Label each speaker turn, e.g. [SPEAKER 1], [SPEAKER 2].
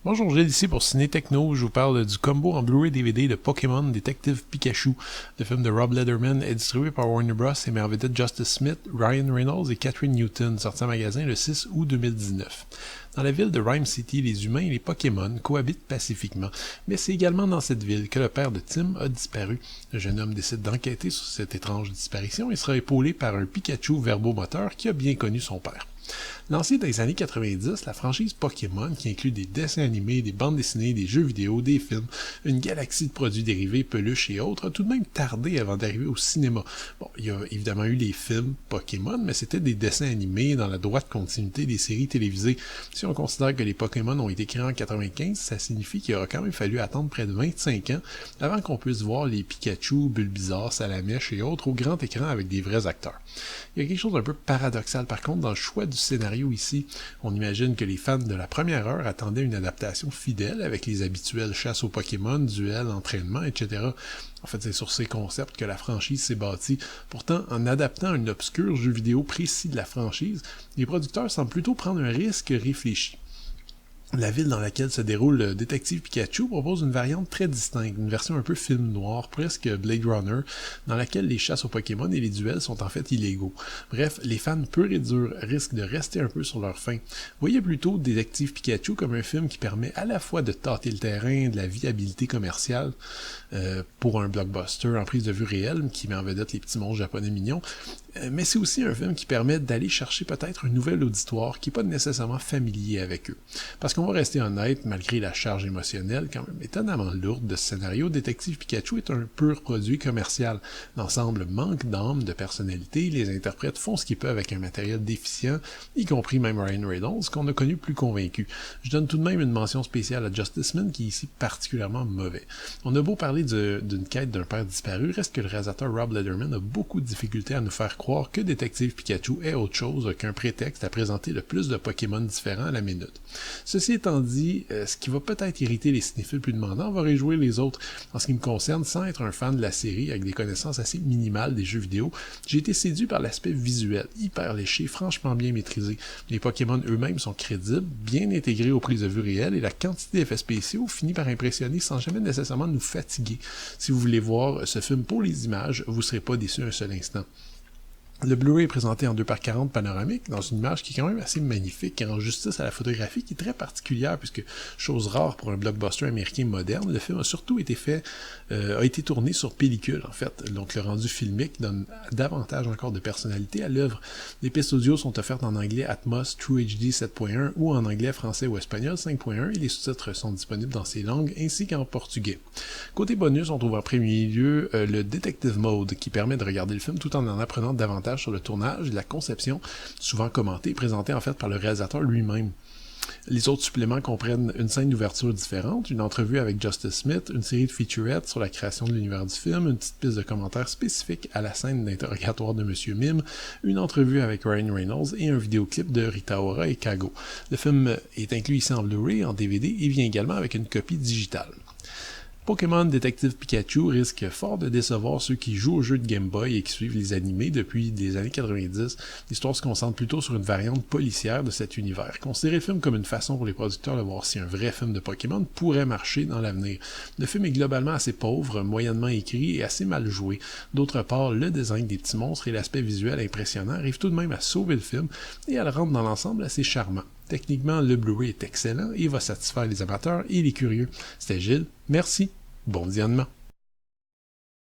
[SPEAKER 1] Bonjour, Gilles ici pour Ciné Techno. Je vous parle du combo en Blu-ray DVD de Pokémon Detective Pikachu. Le film de Rob Letterman est distribué par Warner Bros. Et met en vedette Justice Smith, Ryan Reynolds et Catherine Newton, sorti en magasin le 6 août 2019. Dans la ville de Rhyme City, les humains et les Pokémon cohabitent pacifiquement, mais c'est également dans cette ville que le père de Tim a disparu. Le jeune homme décide d'enquêter sur cette étrange disparition et sera épaulé par un Pikachu verbomoteur qui a bien connu son père. Lancée dans les années 90, la franchise Pokémon, qui inclut des dessins animés, des bandes dessinées, des jeux vidéo, des films, une galaxie de produits dérivés, peluches et autres, a tout de même tardé avant d'arriver au cinéma. Bon, il y a évidemment eu les films Pokémon, mais c'était des dessins animés dans la droite continuité des séries télévisées. Si on considère que les Pokémon ont été créés en 95, ça signifie qu'il aura quand même fallu attendre près de 25 ans avant qu'on puisse voir les Pikachu, Bulbizarre, Salamèche et autres au grand écran avec des vrais acteurs. Il y a quelque chose d'un peu paradoxal par contre dans le choix du scénario ici. On imagine que les fans de la première heure attendaient une adaptation fidèle avec les habituelles chasses aux Pokémon, duels, entraînements, etc. En fait, c'est sur ces concepts que la franchise s'est bâtie. Pourtant, en adaptant un obscur jeu vidéo précis de la franchise, les producteurs semblent plutôt prendre un risque réfléchi. La ville dans laquelle se déroule Détective Pikachu propose une variante très distincte, une version un peu film noir, presque Blade Runner, dans laquelle les chasses aux Pokémon et les duels sont en fait illégaux. Bref, les fans purs et durs risquent de rester un peu sur leur faim. Voyez plutôt Détective Pikachu comme un film qui permet à la fois de tâter le terrain, de la viabilité commerciale pour un blockbuster en prise de vue réelle, qui met en vedette les petits monstres japonais mignons, mais c'est aussi un film qui permet d'aller chercher peut-être un nouvel auditoire qui n'est pas nécessairement familier avec eux. Parce qu'on va rester honnête, malgré la charge émotionnelle quand même étonnamment lourde de ce scénario, Détective Pikachu est un pur produit commercial. L'ensemble manque d'âme, de personnalité, les interprètes font ce qu'ils peuvent avec un matériel déficient, y compris même Ryan Reynolds, qu'on a connu plus convaincu. Je donne tout de même une mention spéciale à Justice Smith, qui est ici particulièrement mauvais. On a beau parler d'une quête d'un père disparu, reste que le réalisateur Rob Letterman a beaucoup de difficultés à nous faire croire que Détective Pikachu est autre chose qu'un prétexte à présenter le plus de Pokémon différents à la minute. Ceci étant dit, ce qui va peut-être irriter les cinéphiles plus demandants va réjouir les autres. En ce qui me concerne, sans être un fan de la série avec des connaissances assez minimales des jeux vidéo, j'ai été séduit par l'aspect visuel, hyper léché, franchement bien maîtrisé. Les Pokémon eux-mêmes sont crédibles, bien intégrés aux prises de vue réelles et la quantité d'effets spéciaux finit par impressionner sans jamais nécessairement nous fatiguer. Si vous voulez voir ce film pour les images, vous ne serez pas déçu un seul instant. Le Blu-ray est présenté en 2:40 panoramique, dans une image qui est quand même assez magnifique, qui rend justice à la photographie, qui est très particulière, puisque, chose rare pour un blockbuster américain moderne, le film a surtout a été tourné sur pellicule, en fait. Donc le rendu filmique donne davantage encore de personnalité à l'œuvre. Les pistes audio sont offertes en anglais Atmos True HD 7.1 ou en anglais, français ou espagnol 5.1 et les sous-titres sont disponibles dans ces langues ainsi qu'en portugais. Côté bonus, on trouve en premier lieu le Detective Mode, qui permet de regarder le film tout en apprenant davantage sur le tournage et la conception, souvent commenté et présenté en fait par le réalisateur lui-même. Les autres suppléments comprennent une scène d'ouverture différente, une entrevue avec Justice Smith, une série de featurettes sur la création de l'univers du film, une petite piste de commentaires spécifique à la scène d'interrogatoire de Monsieur Mime, une entrevue avec Ryan Reynolds et un vidéoclip de Rita Ora et Kago. Le film est inclus ici en Blu-ray, en DVD et vient également avec une copie digitale. Pokémon Detective Pikachu risque fort de décevoir ceux qui jouent au jeu de Game Boy et qui suivent les animés depuis les années 90. L'histoire se concentre plutôt sur une variante policière de cet univers. Considérez le film comme une façon pour les producteurs de voir si un vrai film de Pokémon pourrait marcher dans l'avenir. Le film est globalement assez pauvre, moyennement écrit et assez mal joué. D'autre part, le design des petits monstres et l'aspect visuel impressionnant arrivent tout de même à sauver le film et à le rendre dans l'ensemble assez charmant. Techniquement, le Blu-ray est excellent et va satisfaire les amateurs et les curieux. C'était Gilles, merci, bon visionnement.